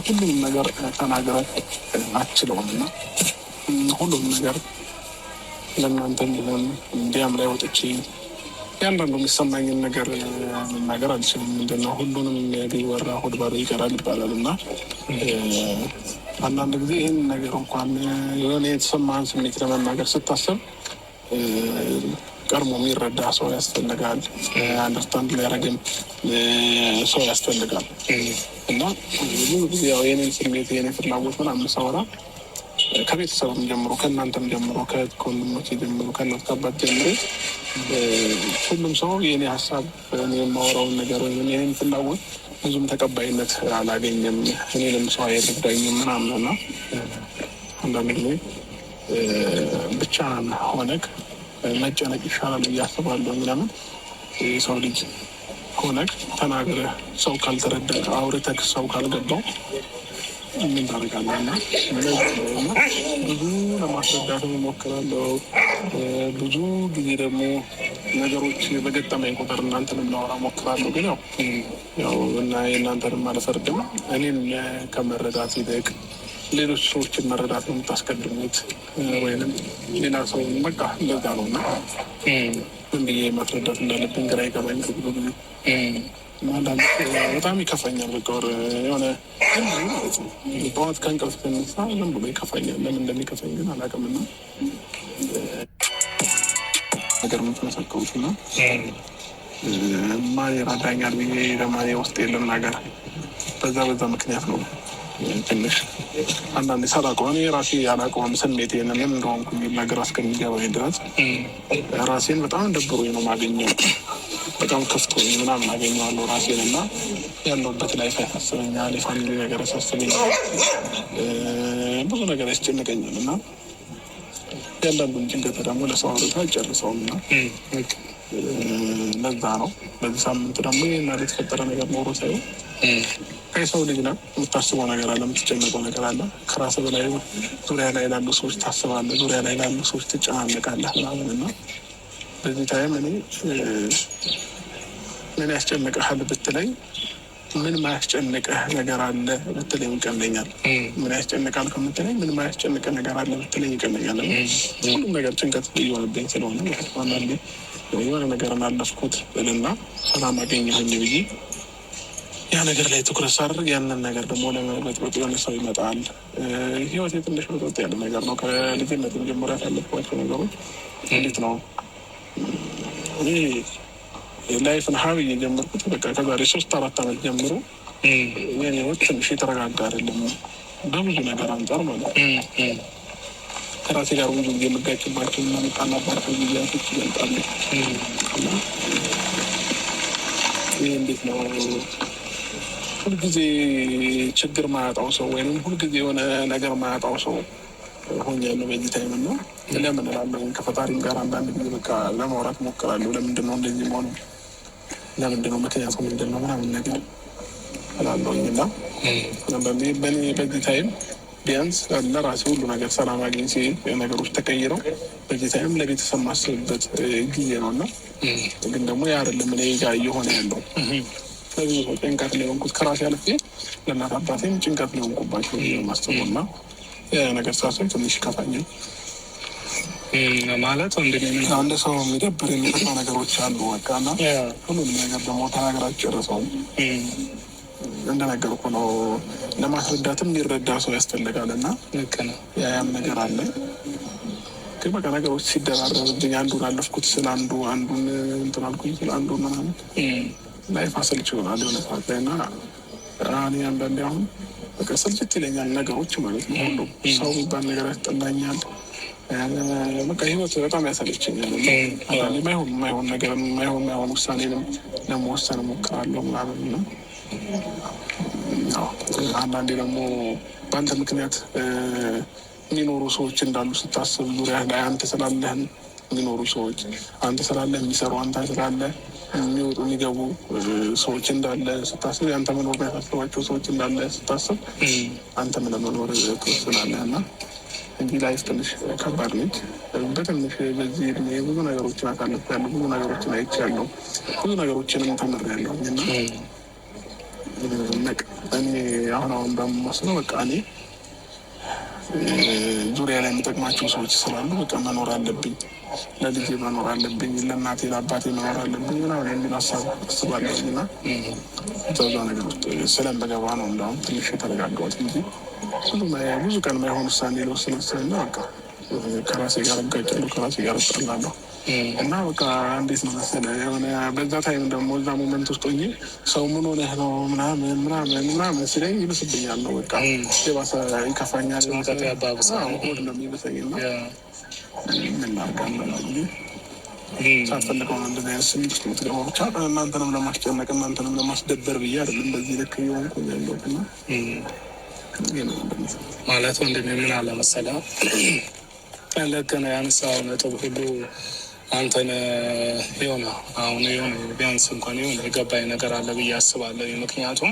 ሁሉም ነገር ተናግረህ አትችለውም እና ሁሉም ነገር ለእናንተ ቢሆን እንዲያም ላይ ወጥቼ ያንዳንዱ የሚሰማኝን ነገር መናገር አልችልም። ምንድነው ሁሉንም ቢወራ ሆድ ባዶ ይቀራል ይባላል እና አንዳንድ ጊዜ ይህን ነገር እንኳን የሆነ የተሰማህን ስሜት ለመናገር ስታስብ ቀድሞ የሚረዳ ሰው ያስፈልጋል። አንደርስታንድ ሊያደርግም ሰው ያስፈልጋል እና ብዙ ጊዜ ያው የኔን ስሜት የኔ ፍላጎት ምናምን ሳወራ ከቤተሰብም ጀምሮ ከእናንተም ጀምሮ ከወንድሞቼ ጀምሮ ከእናት ከአባት ጀምሮ ሁሉም ሰው የኔ ሀሳብ እኔ የማወራውን ነገር ወይም የኔን ፍላጎት ብዙም ተቀባይነት አላገኘም። እኔንም ሰው አይረዳኝም ምናምን እና አንዳንድ ጊዜ ብቻህን ሆነህ መጨነቅ ይሻላል ብዬ አስባለሁ። ለምን የሰው ልጅ ሆነህ ተናግረህ ሰው ካልተረዳህ አውርተህ ሰው ካልገባው ምን ታደርጋለህ? እና ብዙ ለማስረዳት እሞክራለሁ። ብዙ ጊዜ ደግሞ ነገሮች በገጠመኝ ቁጥር እናንተንም ላወራ እሞክራለሁ። ግን ያው እና የእናንተንም አልፈርድም። እኔን ከመረዳት ይልቅ ሌሎች ሰዎችን መረዳት ነው የምታስቀድሙት፣ ወይንም ሌላ ሰው በቃ እንደዛ ነው እና ምን ብዬ ማስረዳት እንዳለብኝ ግራ ይገባኛል ብዙ ጊዜ አንዳንድ በጣም ይከፋኛል። በቃ የሆነ ጠዋት ከእንቅልፍ ስነሳ ዝም ብሎ ይከፋኛል። ለምን እንደሚከፋኝ ግን አላውቅምና ነገር የምትመሰክሩት እና ማን ይረዳኛል ብዬ ለማን ውስጥ የለም ነገር በዛ ምክንያት ነው ትንሽ አንዳንዴ ሳላውቀው እኔ ራሴ ያላውቀውን ስሜቴን ምን እንደሆንኩ ነገር እስከሚገባኝ ድረስ ራሴን በጣም ደብሮኝ ነው የማገኘው። በጣም ከፍቶኝ ምናምን አገኘዋለሁ ራሴን እና ያለሁበት ላይፍ ያሳስበኛል። የፋሚሊ ነገር ያሳስበኛል። ብዙ ነገር ያስጨንቀኛል እና ያንዳንዱን ጭንቀት ደግሞ ለሰው አውርተህ አይጨርሰውም እና ለዛ ነው በዚህ ሳምንት ደግሞ ይህና የተፈጠረ ነገር ኖሮ ሳይሆን ከሰው ልጅ ነው የምታስበው ነገር አለ፣ የምትጨነቀው ነገር አለ። ከራስህ በላይ ዙሪያ ላይ ላሉ ሰዎች ታስባለህ፣ ዙሪያ ላይ ላሉ ሰዎች ትጨናነቃለህ ምናምን እና በዚህ ታይም እኔ ምን ያስጨንቅሃል ብትለኝ ምን ማያስጨንቅህ ነገር አለ ብትለኝ ይቀለኛል። ምን ያስጨንቃል ከምትለኝ ምን ማያስጨንቅህ ነገር አለ ብትለኝ ይቀለኛል። ሁሉም ነገር ጭንቀት እየሆነብኝ ስለሆነ አንዳንዴ የሆነ ነገርን አለፍኩት ብልና ሰላም አገኘሁኝ ብዬ ያ ነገር ላይ ትኩረት ሳደርግ ያንን ነገር ደግሞ ለመበጥበጥ የሆነ ሰው ይመጣል። ህይወት የትንሽ መጠጥ ያለ ነገር ነው። ከልጅነት ጀምሮ ያሳለፍኳቸው ነገሮች እንዴት ነው እኔ ላይፍን ሀብዬ የጀመርኩት በቃ ከዛሬ 3-4 ዓመት ጀምሮ የኔ ህይወት ትንሽ የተረጋጋ አይደለም በብዙ ነገር አንጻር ማለት ነው። ከራሴ ጋር ብዙ ጊዜ የምጋጭባቸው እና የምጣላባቸው ጊዜያቶች ይበልጣሉ። ይህ እንዴት ነው ሁልጊዜ ችግር ማያጣው ሰው ወይም ሁልጊዜ የሆነ ነገር ማያጣው ሰው ሆኛለሁ በዚህ ታይም እና ለምን እላለሁ ከፈጣሪም ጋር አንዳንድ ጊዜ በቃ ለማውራት እሞክራለሁ። ለምንድን ነው እንደዚህ መሆኑ? ለምንድን ነው ምክንያቱ ምንድን ነው ምናምን ነገር እላለሁኝ እና በእኔ በዚህ ታይም ቢያንስ ለራሴ ሁሉ ነገር ሰላም አግኝ ሲል ነገሮች ተቀይረው በዚህ ታይም ለቤተሰብ ማስብበት ጊዜ ነው እና ግን ደግሞ ያ አይደለም እኔ ጋር እየሆነ ያለው ስለዚህ ጭንቀት ላይ ሆንኩት። ከራሴ አልፌ ለእናት አባቴም ጭንቀት ላይ ሆንኩባቸው ማስበው እና ነገር ሳስብ ትንሽ ይከፋኛል ማለት አንድ ሰው የሚደብር የሚጠፋ ነገሮች አሉ በቃ እና ሁሉንም ነገር ደግሞ ተናገራችሁ ጨርሰውም እንደነገርኩ ነው። ለማስረዳትም ሊረዳ ሰው ያስፈልጋል እና ያም ነገር አለ። ግን በቃ ነገሮች ሲደራረብብኝ አንዱን አለፍኩት ስለ አንዱን እንትን አልኩኝ ስለ አንዱ ምናምን ላይፍ አሰልች ይሆናል የሆነ ሰዓት ላይ እና እኔ አንዳንዴ አሁን በቃ ስልችት ይለኛል ነገሮች ማለት ነው። ሁሉ ሰው የሚባል ነገር ያስጠላኛል። በቃ ህይወት በጣም ያሰለችኛል። አንዳንዴ ማይሆን ነገር ማይሆን ውሳኔንም ለመወሰን እሞክራለሁ ምናምን ነው። አንዳንዴ ደግሞ በአንተ ምክንያት የሚኖሩ ሰዎች እንዳሉ ስታስብ ዙሪያ ላይ አንተ ስላለህን የሚኖሩ ሰዎች አንተ ስላለህ የሚሰሩ አንተ ስላለህ የሚወጡ የሚገቡ ሰዎች እንዳለ ስታስብ የአንተ መኖር ያሳስባቸው ሰዎች እንዳለ ስታስብ አንተ ምን መኖር ትወስናለህ እና እንዲህ ላይፍ ትንሽ ከባድ ነች። በትንሽ በዚህ እድሜ ብዙ ነገሮችን አሳልፌያለሁ፣ ብዙ ነገሮችን አይቻለሁ፣ ብዙ ነገሮችንም ተምሬያለሁ እና እኔ አሁን በምመስለው በቃ እኔ ዙሪያ ላይ የሚጠቅማቸው ሰዎች ስላሉ በቃ መኖር አለብኝ፣ ለልጄ መኖር አለብኝ፣ ለእናቴ ለአባቴ መኖር አለብኝ ምናምን የሚል ሀሳብ አስባለሁ እና በዛ ነገር ውስጥ ስለምገባ ነው እንዳሁም ትንሽ የተረጋጋሁት እንጂ ብዙ ቀን ማይሆን ውሳኔ ልወስን ወስንና በቃ ከራሴ ጋር እጋጫለሁ፣ ከራሴ ጋር እጣላለሁ እና በቃ እንዴት ነው መሰለህ የሆነ በዛ ታይም ደግሞ እዛ ሞመንት ውስጥ ሆኜ ሰው ምን ሆነህ ነው ምናምን ምናምን ምናምን ሲለኝ ይብስብኛል ነው በቃ የባሰ ይከፋኛል፣ ሆድ ነው የሚብሰኝ እና ምን ላድርጋለሁ እንግዲህ ሳትፈልገው ነው እንደዚህ አይነት ስሜት ውስጥ የምትገባው። ብቻ እናንተንም ለማስጨነቅ እናንተንም ለማስደበር ብዬ አይደለም በዚህ ልክ የሆንኩኝ ያለሁት እና ማለት ወንድሜ ምን አለ መሰለህ ልክ ነው ያነሳው ነጥብ ሁሉ አንተን የሆነ አሁን የሆነ ቢያንስ እንኳን የሆነ የገባኝ ነገር አለ ብዬ አስባለሁ። ምክንያቱም